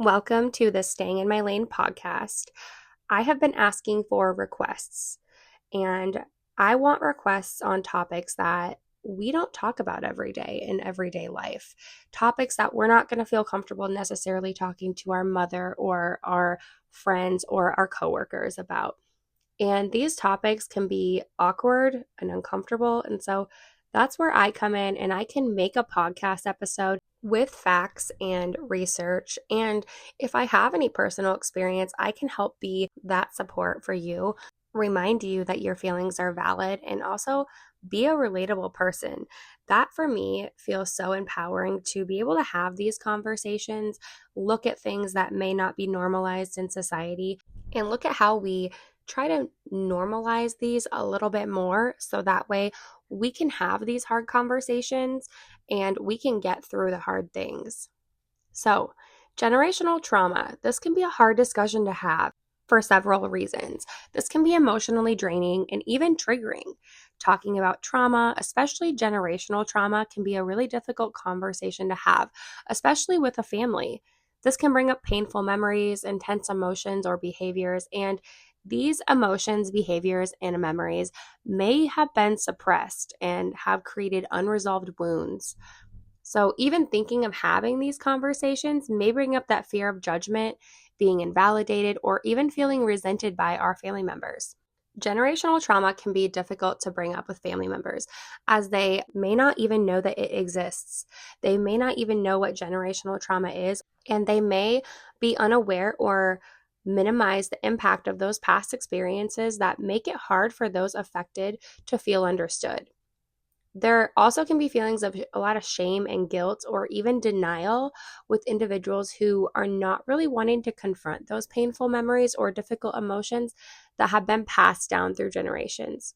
Welcome to the Staying in My Lane podcast. I have been asking for requests, and I want requests on topics that we don't talk about every day in everyday life. Topics that we're not going to feel comfortable necessarily talking to our mother or our friends or our coworkers about. And these topics can be awkward and uncomfortable. And so that's where I come in and I can make a podcast episode with facts and research. And if I have any personal experience, I can help be that support for you, remind you that your feelings are valid, and also be a relatable person. That for me feels so empowering to be able to have these conversations, look at things that may not be normalized in society, and look at how we try to normalize these a little bit more so that way we can have these hard conversations and we can get through the hard things. So, generational trauma, this can be a hard discussion to have for several reasons. This can be emotionally draining and even triggering. Talking about trauma, especially generational trauma, can be a really difficult conversation to have, especially with a family. This can bring up painful memories, intense emotions, or behaviors, and these emotions, behaviors, and memories may have been suppressed and have created unresolved wounds. So even thinking of having these conversations may bring up that fear of judgment, being invalidated, or even feeling resented by our family members. Generational trauma can be difficult to bring up with family members as they may not even know that it exists. They may not even know what generational trauma is, and they may be unaware or minimize the impact of those past experiences that make it hard for those affected to feel understood. There also can be feelings of a lot of shame and guilt or even denial with individuals who are not really wanting to confront those painful memories or difficult emotions that have been passed down through generations.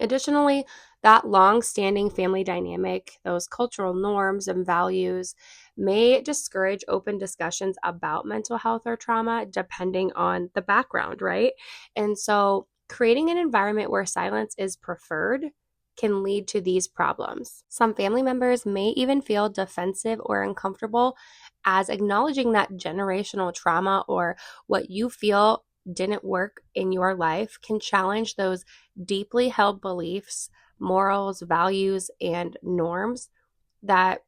Additionally, that long-standing family dynamic, those cultural norms and values may discourage open discussions about mental health or trauma depending on the background, right? And so creating an environment where silence is preferred can lead to these problems. Some family members may even feel defensive or uncomfortable as acknowledging that generational trauma or what you feel didn't work in your life can challenge those deeply held beliefs, morals, values, and norms that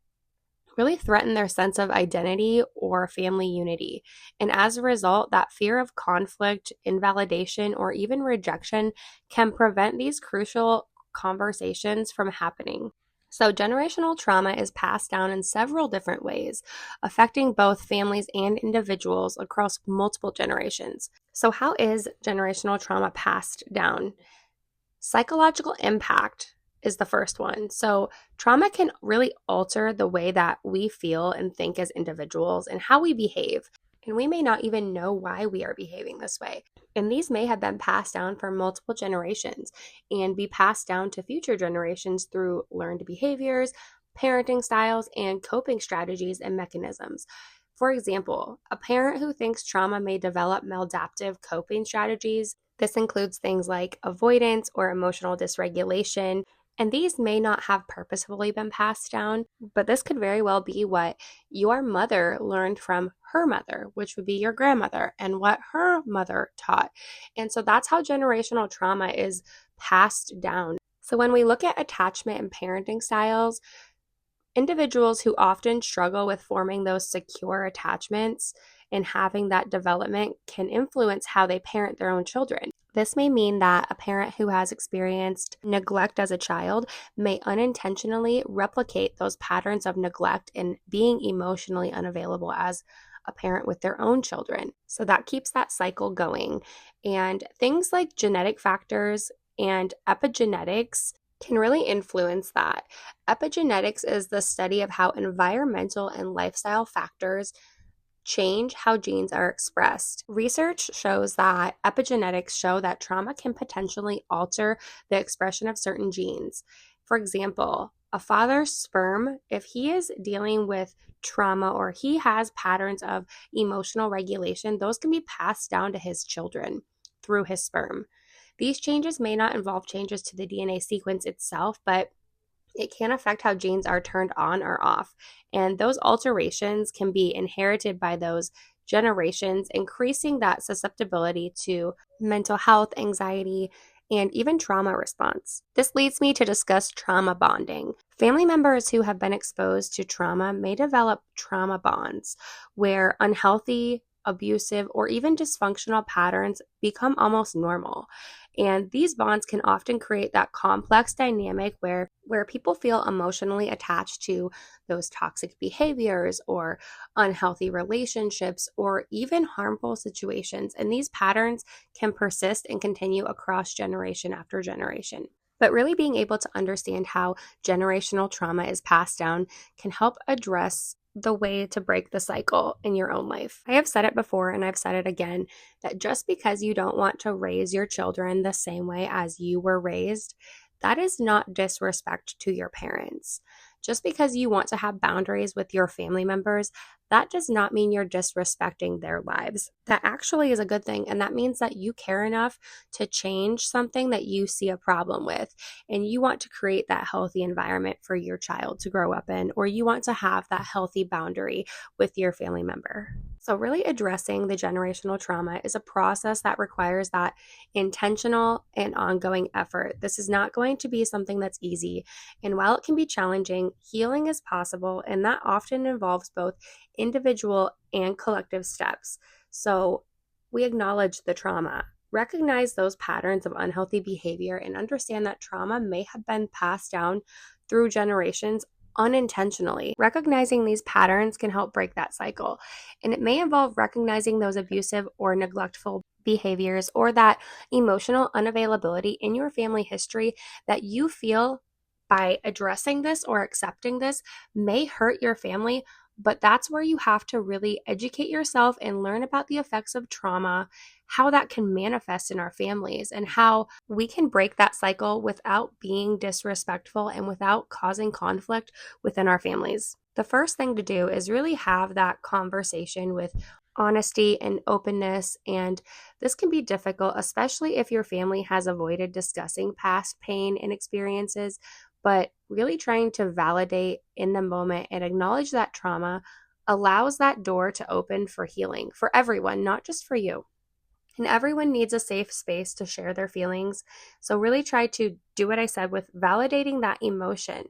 really threaten their sense of identity or family unity. And as a result, that fear of conflict, invalidation, or even rejection can prevent these crucial conversations from happening. So generational trauma is passed down in several different ways, affecting both families and individuals across multiple generations. So how is generational trauma passed down? Psychological impact is the first one. So trauma can really alter the way that we feel and think as individuals and how we behave. And we may not even know why we are behaving this way. And these may have been passed down for multiple generations and be passed down to future generations through learned behaviors, parenting styles, and coping strategies and mechanisms. For example, a parent who thinks trauma may develop maladaptive coping strategies. This includes things like avoidance or emotional dysregulation, and these may not have purposefully been passed down, but this could very well be what your mother learned from her mother, which would be your grandmother, and what her mother taught. And so that's how generational trauma is passed down. So when we look at attachment and parenting styles, individuals who often struggle with forming those secure attachments and having that development can influence how they parent their own children. This may mean that a parent who has experienced neglect as a child may unintentionally replicate those patterns of neglect and being emotionally unavailable as a parent with their own children. So that keeps that cycle going. And things like genetic factors and epigenetics can really influence that. Epigenetics is the study of how environmental and lifestyle factors change how genes are expressed. Research shows that epigenetics show that trauma can potentially alter the expression of certain genes. For example, a father's sperm, if he is dealing with trauma or he has patterns of emotional regulation, those can be passed down to his children through his sperm. These changes may not involve changes to the DNA sequence itself, but It can affect how genes are turned on or off. And those alterations can be inherited by those generations, increasing that susceptibility to mental health, anxiety, and even trauma response. This leads me to discuss trauma bonding. Family members who have been exposed to trauma may develop trauma bonds where unhealthy, abusive, or even dysfunctional patterns become almost normal. And these bonds can often create that complex dynamic where people feel emotionally attached to those toxic behaviors or unhealthy relationships or even harmful situations. And these patterns can persist and continue across generation after generation. But really being able to understand how generational trauma is passed down can help address the way to break the cycle in your own life. I have said it before and I've said it again that just because you don't want to raise your children the same way as you were raised, that is not disrespect to your parents. Just because you want to have boundaries with your family members, that does not mean you're disrespecting their lives. That actually is a good thing. And that means that you care enough to change something that you see a problem with. And you want to create that healthy environment for your child to grow up in, or you want to have that healthy boundary with your family member. So, really addressing the generational trauma is a process that requires that intentional and ongoing effort. This is not going to be something that's easy. And while it can be challenging, healing is possible, and that often involves both individual and collective steps. So, we acknowledge the trauma, recognize those patterns of unhealthy behavior, and understand that trauma may have been passed down through generations unintentionally. Recognizing these patterns can help break that cycle. And it may involve recognizing those abusive or neglectful behaviors or that emotional unavailability in your family history that you feel by addressing this or accepting this may hurt your family. But that's where you have to really educate yourself and learn about the effects of trauma, how that can manifest in our families, and how we can break that cycle without being disrespectful and without causing conflict within our families. The first thing to do is really have that conversation with honesty and openness. And this can be difficult, especially if your family has avoided discussing past pain and experiences. But really trying to validate in the moment and acknowledge that trauma allows that door to open for healing for everyone, not just for you. And everyone needs a safe space to share their feelings. So really try to do what I said with validating that emotion.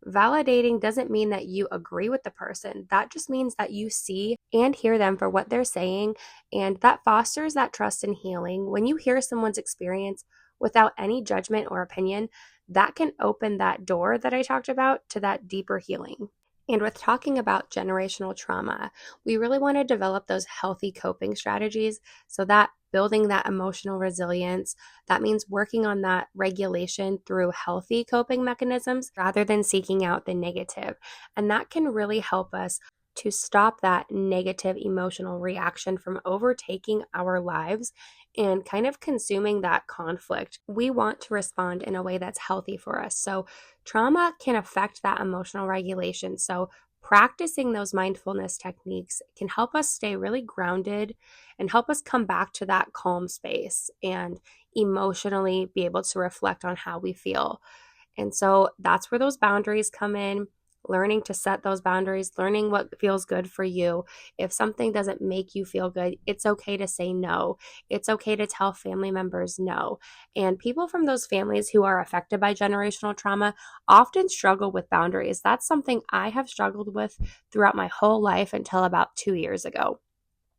Validating doesn't mean that you agree with the person. That just means that you see and hear them for what they're saying. And that fosters that trust and healing. When you hear someone's experience without any judgment or opinion, that can open that door that I talked about to that deeper healing. And with talking about generational trauma, we really want to develop those healthy coping strategies so that building that emotional resilience, that means working on that regulation through healthy coping mechanisms rather than seeking out the negative. And that can really help us to stop that negative emotional reaction from overtaking our lives and kind of consuming that conflict. We want to respond in a way that's healthy for us. So trauma can affect that emotional regulation. So practicing those mindfulness techniques can help us stay really grounded and help us come back to that calm space and emotionally be able to reflect on how we feel. And so that's where those boundaries come in. Learning to set those boundaries, learning what feels good for you. If something doesn't make you feel good, it's okay to say no. It's okay to tell family members no. And people from those families who are affected by generational trauma often struggle with boundaries. That's something I have struggled with throughout my whole life until about 2 years ago.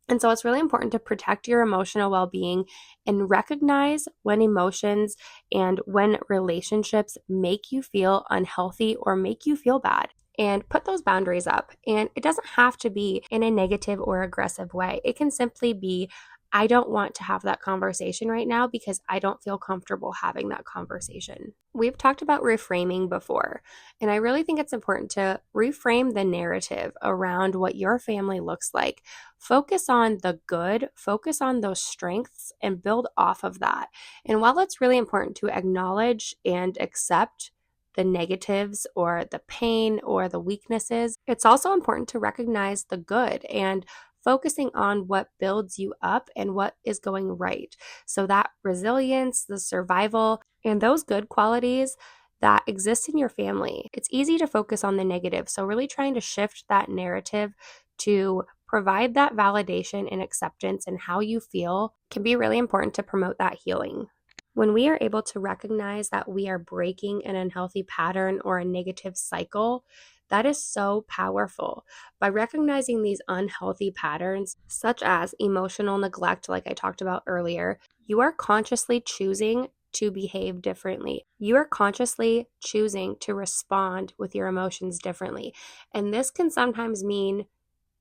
And so it's really important to protect your emotional well-being and recognize when emotions and when relationships make you feel unhealthy or make you feel bad. And put those boundaries up. And it doesn't have to be in a negative or aggressive way. It can simply be, I don't want to have that conversation right now because I don't feel comfortable having that conversation. We've talked about reframing before, and I really think it's important to reframe the narrative around what your family looks like. Focus on the good, focus on those strengths, and build off of that. And while it's really important to acknowledge and accept the negatives or the pain or the weaknesses, it's also important to recognize the good and focusing on what builds you up and what is going right. So that resilience, the survival, and those good qualities, that exists in your family. It's easy to focus on the negative, so really trying to shift that narrative to provide that validation and acceptance in how you feel can be really important to promote that healing. When we are able to recognize that we are breaking an unhealthy pattern or a negative cycle, that is so powerful. By recognizing these unhealthy patterns, such as emotional neglect, like I talked about earlier, you are consciously choosing to behave differently. You are consciously choosing to respond with your emotions differently. And this can sometimes mean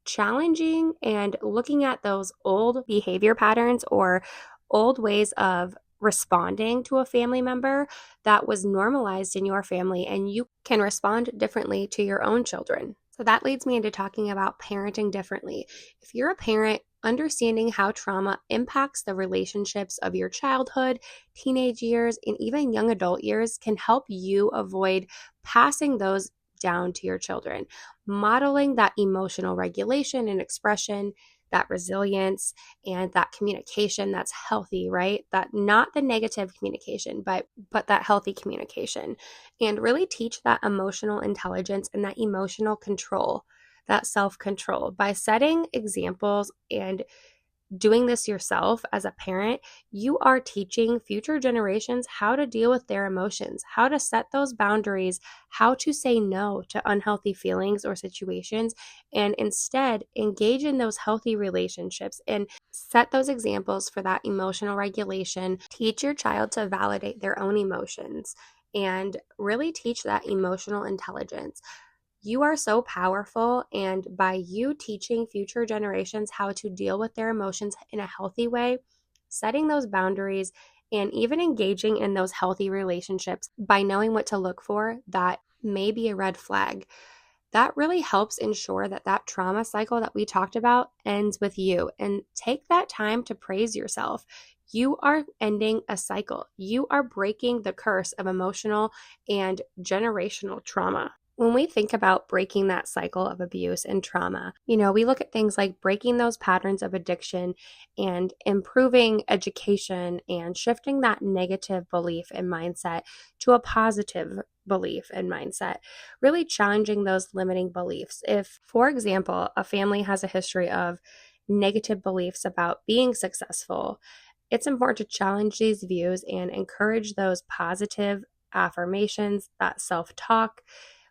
challenging and looking at those old behavior patterns or old ways of responding to a family member that was normalized in your family, and you can respond differently to your own children. So that leads me into talking about parenting differently. If you're a parent, understanding how trauma impacts the relationships of your childhood, teenage years, and even young adult years can help you avoid passing those down to your children. Modeling that emotional regulation and expression, that resilience, and that communication that's healthy, right? That not the negative communication, but that healthy communication. And really teach that emotional intelligence and that emotional control, that self-control by setting examples and doing this yourself as a parent. You are teaching future generations how to deal with their emotions, how to set those boundaries, how to say no to unhealthy feelings or situations, and instead engage in those healthy relationships and set those examples for that emotional regulation. Teach your child to validate their own emotions and really teach that emotional intelligence. You are so powerful, and by you teaching future generations how to deal with their emotions in a healthy way, setting those boundaries, and even engaging in those healthy relationships by knowing what to look for that may be a red flag, that really helps ensure that that trauma cycle that we talked about ends with you. And take that time to praise yourself. You are ending a cycle. You are breaking the curse of emotional and generational trauma. When we think about breaking that cycle of abuse and trauma, we look at things like breaking those patterns of addiction and improving education and shifting that negative belief and mindset to a positive belief and mindset, really challenging those limiting beliefs. If, for example, a family has a history of negative beliefs about being successful, it's important to challenge these views and encourage those positive affirmations, that self-talk,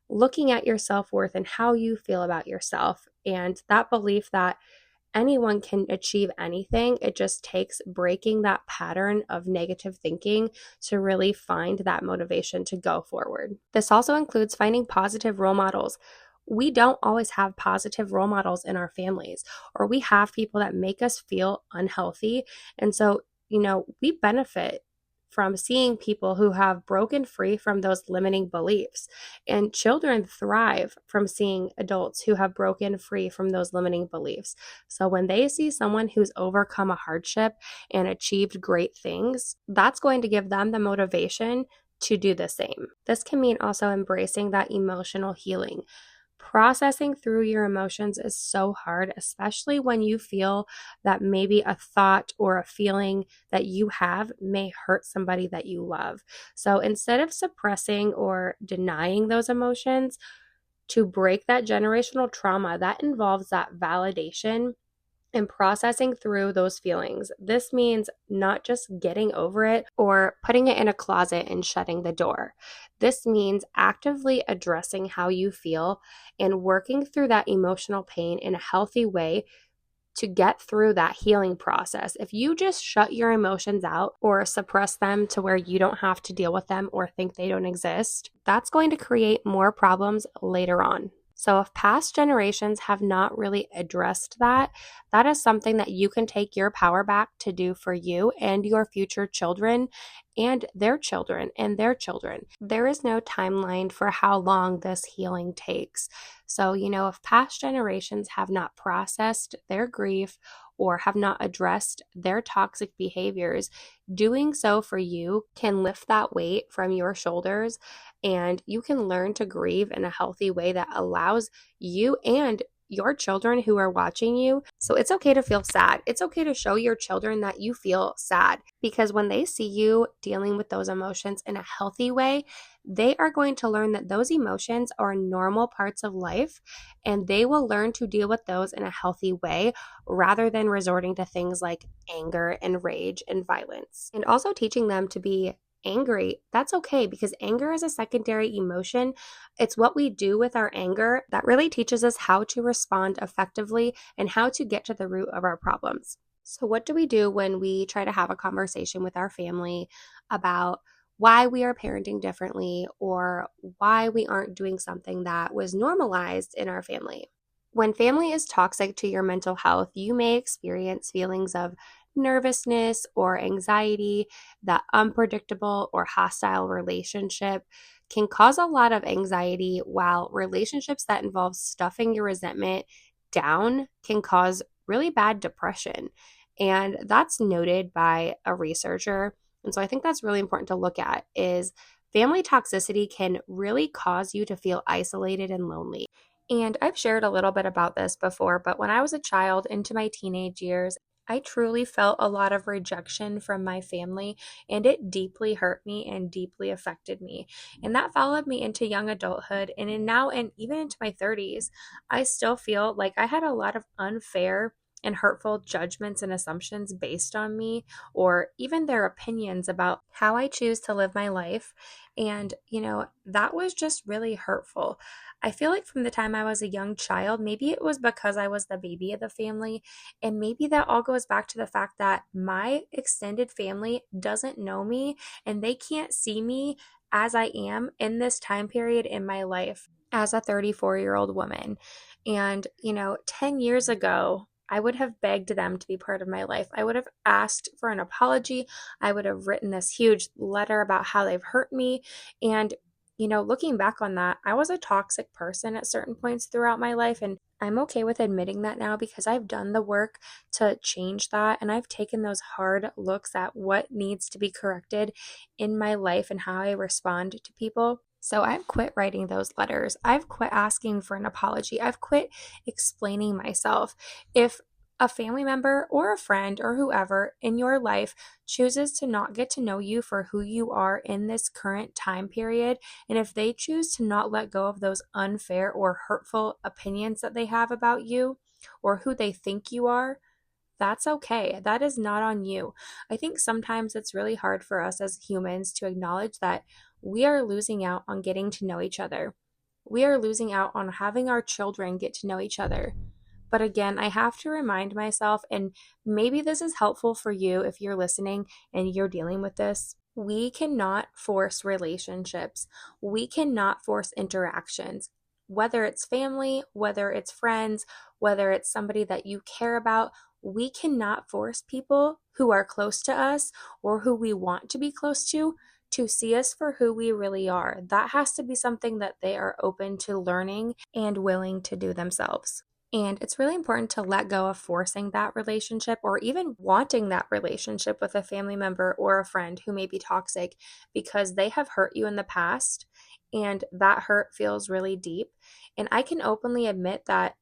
looking at your self-worth and how you feel about yourself, and that belief that anyone can achieve anything. It just takes breaking that pattern of negative thinking to really find that motivation to go forward. This also includes finding positive role models. We don't always have positive role models in our families, or we have people that make us feel unhealthy. And so, we benefit from seeing people who have broken free from those limiting beliefs. And children thrive from seeing adults who have broken free from those limiting beliefs. So when they see someone who's overcome a hardship and achieved great things, that's going to give them the motivation to do the same. This can mean also embracing that emotional healing. Processing through your emotions is so hard, especially when you feel that maybe a thought or a feeling that you have may hurt somebody that you love. So instead of suppressing or denying those emotions, to break that generational trauma, that involves that validation and processing through those feelings. This means not just getting over it or putting it in a closet and shutting the door. This means actively addressing how you feel and working through that emotional pain in a healthy way to get through that healing process. If you just shut your emotions out or suppress them to where you don't have to deal with them or think they don't exist, that's going to create more problems later on. So if past generations have not really addressed that, that is something that you can take your power back to do for you and your future children and their children and their children. There is no timeline for how long this healing takes. So, if past generations have not processed their grief or have not addressed their toxic behaviors, doing so for you can lift that weight from your shoulders, and you can learn to grieve in a healthy way that allows you and your children who are watching you. So it's okay to feel sad. It's okay to show your children that you feel sad, because when they see you dealing with those emotions in a healthy way, they are going to learn that those emotions are normal parts of life, and they will learn to deal with those in a healthy way rather than resorting to things like anger and rage and violence. And also teaching them to be angry, that's okay, because anger is a secondary emotion. It's what we do with our anger that really teaches us how to respond effectively and how to get to the root of our problems. So, what do we do when we try to have a conversation with our family about why we are parenting differently or why we aren't doing something that was normalized in our family? When family is toxic to your mental health, you may experience feelings of nervousness or anxiety. That unpredictable or hostile relationship can cause a lot of anxiety, while relationships that involve stuffing your resentment down can cause really bad depression. And that's noted by a researcher. And so I think that's really important to look at is family toxicity can really cause you to feel isolated and lonely. And I've shared a little bit about this before, but when I was a child into my teenage years, I truly felt a lot of rejection from my family, and it deeply hurt me and deeply affected me. And that followed me into young adulthood, and even into my 30s, I still feel like I had a lot of unfair and hurtful judgments and assumptions based on me, or even their opinions about how I choose to live my life. And, that was just really hurtful. I feel like from the time I was a young child, maybe it was because I was the baby of the family, and maybe that all goes back to the fact that my extended family doesn't know me and they can't see me as I am in this time period in my life as a 34-year-old woman. And, 10 years ago, I would have begged them to be part of my life. I would have asked for an apology. I would have written this huge letter about how they've hurt me. And looking back on that, I was a toxic person at certain points throughout my life, and I'm okay with admitting that now because I've done the work to change that, and I've taken those hard looks at what needs to be corrected in my life and how I respond to people. So I've quit writing those letters. I've quit asking for an apology. I've quit explaining myself. If a family member or a friend or whoever in your life chooses to not get to know you for who you are in this current time period, and if they choose to not let go of those unfair or hurtful opinions that they have about you or who they think you are, that's okay. That is not on you. I think sometimes it's really hard for us as humans to acknowledge that we are losing out on getting to know each other. We are losing out on having our children get to know each other. But again, I have to remind myself, and maybe this is helpful for you if you're listening and you're dealing with this. We cannot force relationships. We cannot force interactions. Whether it's family, whether it's friends, whether it's somebody that you care about, we cannot force people who are close to us or who we want to be close to see us for who we really are. That has to be something that they are open to learning and willing to do themselves. And it's really important to let go of forcing that relationship or even wanting that relationship with a family member or a friend who may be toxic because they have hurt you in the past and that hurt feels really deep. And I can openly admit that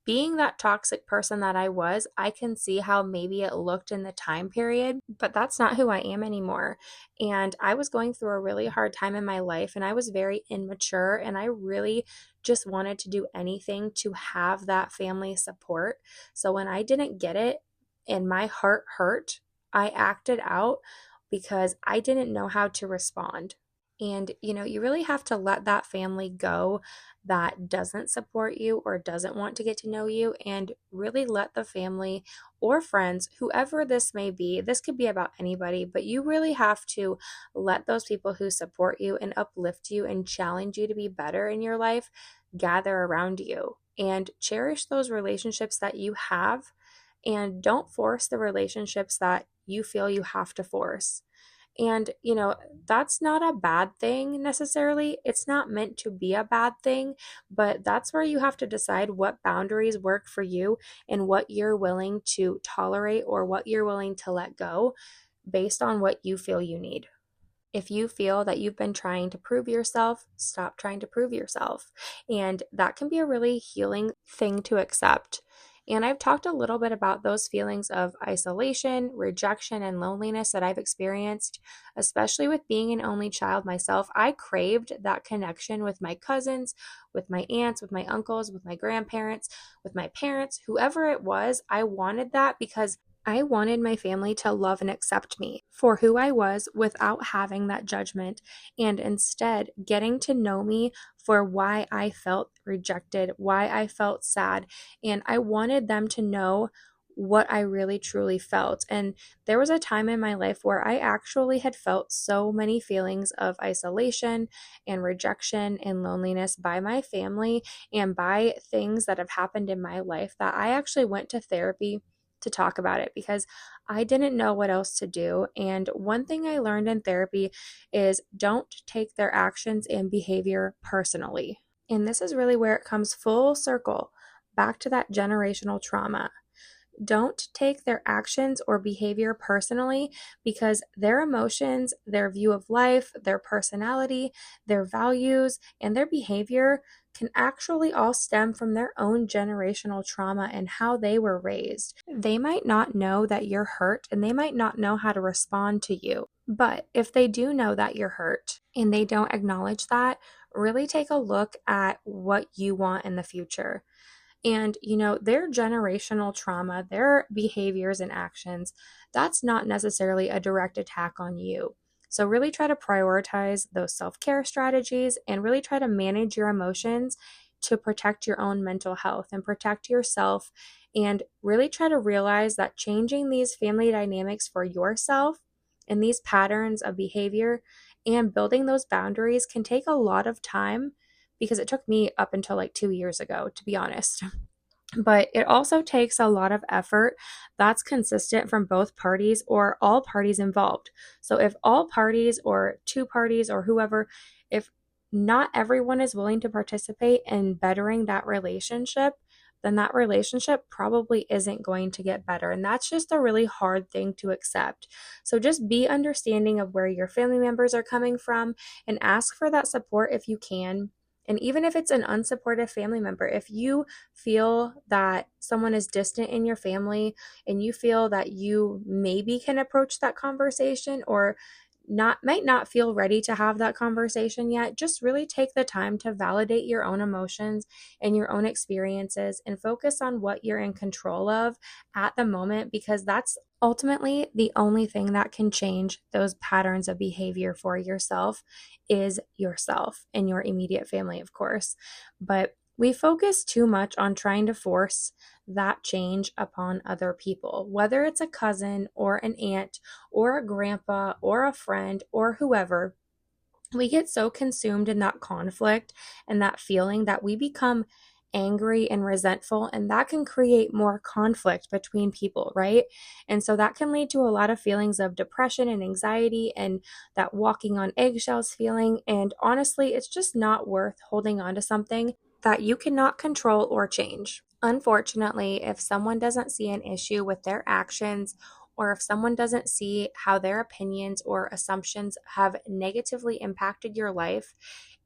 being that toxic person that I was, I can see how maybe it looked in the time period, but that's not who I am anymore. And I was going through a really hard time in my life, and I was very immature, and I really just wanted to do anything to have that family support. So when I didn't get it and my heart hurt, I acted out because I didn't know how to respond. And, you really have to let that family go that doesn't support you or doesn't want to get to know you, and really let the family or friends, whoever this may be, this could be about anybody, but you really have to let those people who support you and uplift you and challenge you to be better in your life gather around you and cherish those relationships that you have, and don't force the relationships that you feel you have to force. And, that's not a bad thing necessarily. It's not meant to be a bad thing, but that's where you have to decide what boundaries work for you and what you're willing to tolerate or what you're willing to let go based on what you feel you need. If you feel that you've been trying to prove yourself, stop trying to prove yourself. And that can be a really healing thing to accept. And I've talked a little bit about those feelings of isolation, rejection, and loneliness that I've experienced, especially with being an only child myself. I craved that connection with my cousins, with my aunts, with my uncles, with my grandparents, with my parents, whoever it was. I wanted that because I wanted my family to love and accept me for who I was without having that judgment, and instead getting to know me for why I felt rejected, why I felt sad, and I wanted them to know what I really truly felt. And there was a time in my life where I actually had felt so many feelings of isolation and rejection and loneliness by my family and by things that have happened in my life that I actually went to therapy to talk about it because I didn't know what else to do. And one thing I learned in therapy is don't take their actions and behavior personally. And this is really where it comes full circle back to that generational trauma. Don't take their actions or behavior personally because their emotions, their view of life, their personality, their values, and their behavior can actually all stem from their own generational trauma and how they were raised. They might not know that you're hurt and they might not know how to respond to you. But if they do know that you're hurt and they don't acknowledge that, really take a look at what you want in the future. And, their generational trauma, their behaviors and actions, that's not necessarily a direct attack on you. So, really try to prioritize those self care strategies and really try to manage your emotions to protect your own mental health and protect yourself. And really try to realize that changing these family dynamics for yourself and these patterns of behavior and building those boundaries can take a lot of time because it took me up until like 2 years ago, to be honest. But it also takes a lot of effort that's consistent from both parties or all parties involved. So if all parties or two parties or whoever, if not everyone is willing to participate in bettering that relationship, then that relationship probably isn't going to get better. And that's just a really hard thing to accept. So just be understanding of where your family members are coming from and ask for that support if you can. And even if it's an unsupportive family member, if you feel that someone is distant in your family and you feel that you maybe can approach that conversation or might not feel ready to have that conversation yet, just really take the time to validate your own emotions and your own experiences and focus on what you're in control of at the moment, because that's ultimately the only thing that can change those patterns of behavior for yourself is yourself and your immediate family, of course. But we focus too much on trying to force that change upon other people, whether it's a cousin or an aunt or a grandpa or a friend or whoever. We get so consumed in that conflict and that feeling that we become angry and resentful, and that can create more conflict between people, right? And so that can lead to a lot of feelings of depression and anxiety and that walking on eggshells feeling. And honestly, it's just not worth holding on to something that you cannot control or change. Unfortunately, if someone doesn't see an issue with their actions, or if someone doesn't see how their opinions or assumptions have negatively impacted your life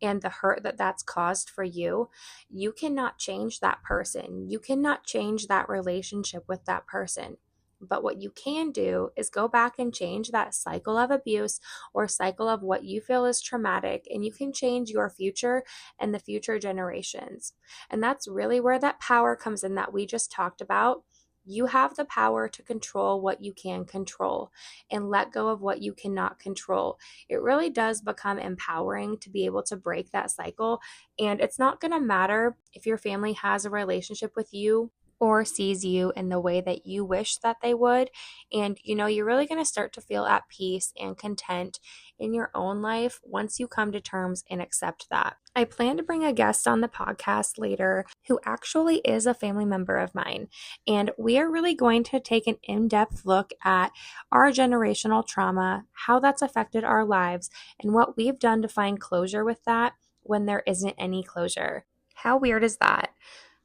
and the hurt that that's caused for you, you cannot change that person. You cannot change that relationship with that person. But what you can do is go back and change that cycle of abuse or cycle of what you feel is traumatic, and you can change your future and the future generations. And that's really where that power comes in that we just talked about. You have the power to control what you can control and let go of what you cannot control. It really does become empowering to be able to break that cycle. And it's not going to matter if your family has a relationship with you or sees you in the way that you wish that they would. And, you're really going to start to feel at peace and content in your own life once you come to terms and accept that. I plan to bring a guest on the podcast later who actually is a family member of mine. And we are really going to take an in-depth look at our generational trauma, how that's affected our lives, and what we've done to find closure with that when there isn't any closure. How weird is that?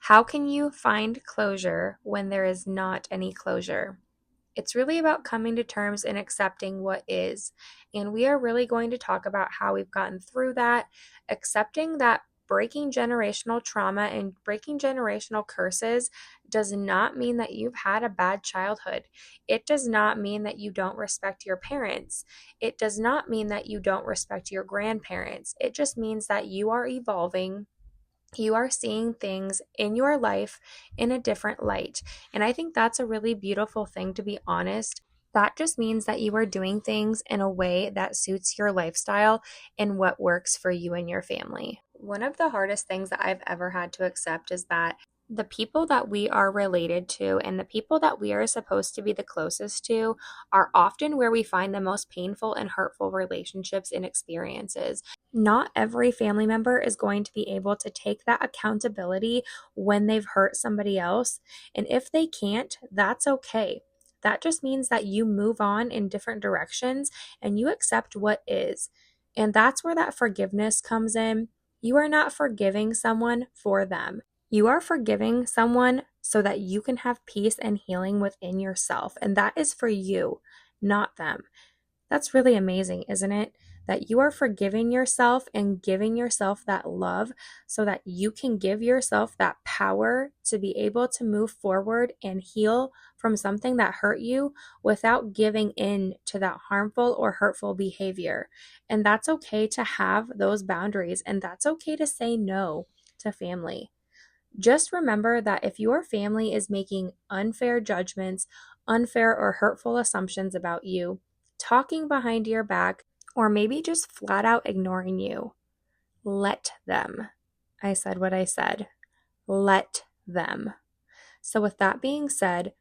How can you find closure when there is not any closure? It's really about coming to terms and accepting what is. And we are really going to talk about how we've gotten through that, accepting that breaking generational trauma and breaking generational curses does not mean that you've had a bad childhood. It does not mean that you don't respect your parents. It does not mean that you don't respect your grandparents. It just means that you are evolving. You are seeing things in your life in a different light. And I think that's a really beautiful thing, to be honest. That just means that you are doing things in a way that suits your lifestyle and what works for you and your family. One of the hardest things that I've ever had to accept is that the people that we are related to and the people that we are supposed to be the closest to are often where we find the most painful and hurtful relationships and experiences. Not every family member is going to be able to take that accountability when they've hurt somebody else. And if they can't, that's okay. That just means that you move on in different directions and you accept what is. And that's where that forgiveness comes in. You are not forgiving someone for them. You are forgiving someone so that you can have peace and healing within yourself. And that is for you, not them. That's really amazing, isn't it? That you are forgiving yourself and giving yourself that love so that you can give yourself that power to be able to move forward and heal from something that hurt you without giving in to that harmful or hurtful behavior. And that's okay to have those boundaries, and that's okay to say no to family. Just remember that if your family is making unfair judgments, unfair or hurtful assumptions about you, talking behind your back, or maybe just flat out ignoring you, let them. I said what I said. Let them. So with that being said,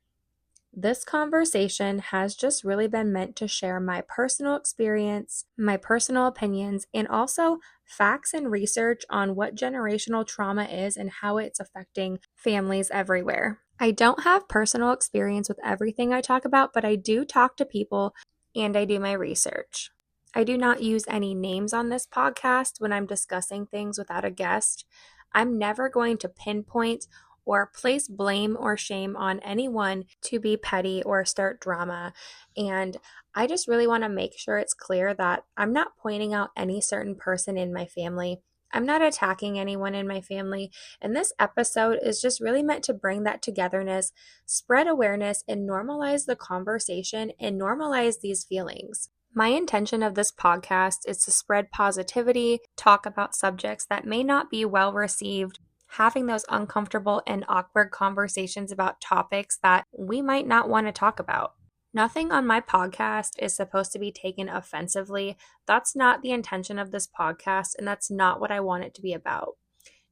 this conversation has just really been meant to share my personal experience, my personal opinions, and also facts and research on what generational trauma is and how it's affecting families everywhere. I don't have personal experience with everything I talk about, but I do talk to people and I do my research. I do not use any names on this podcast when I'm discussing things without a guest. I'm never going to pinpoint or place blame or shame on anyone to be petty or start drama. And I just really want to make sure it's clear that I'm not pointing out any certain person in my family. I'm not attacking anyone in my family. And this episode is just really meant to bring that togetherness, spread awareness, and normalize the conversation and normalize these feelings. My intention of this podcast is to spread positivity, talk about subjects that may not be well received, having those uncomfortable and awkward conversations about topics that we might not want to talk about. Nothing on my podcast is supposed to be taken offensively. That's not the intention of this podcast, and that's not what I want it to be about.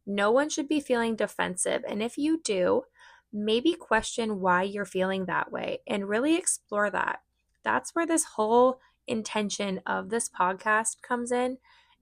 No one should be feeling defensive, and if you do, maybe question why you're feeling that way and really explore that. That's where this whole intention of this podcast comes in,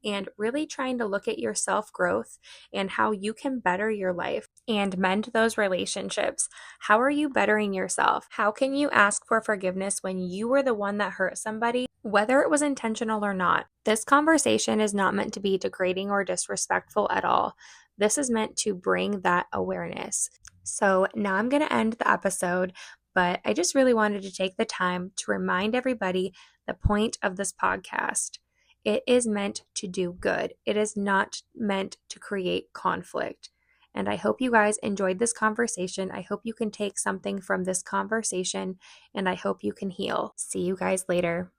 and really trying to look at your self-growth and how you can better your life and mend those relationships. How are you bettering yourself? How can you ask for forgiveness when you were the one that hurt somebody, whether it was intentional or not? This conversation is not meant to be degrading or disrespectful at all. This is meant to bring that awareness. So now I'm going to end the episode, but I just really wanted to take the time to remind everybody the point of this podcast. It is meant to do good. It is not meant to create conflict. And I hope you guys enjoyed this conversation. I hope you can take something from this conversation, and I hope you can heal. See you guys later.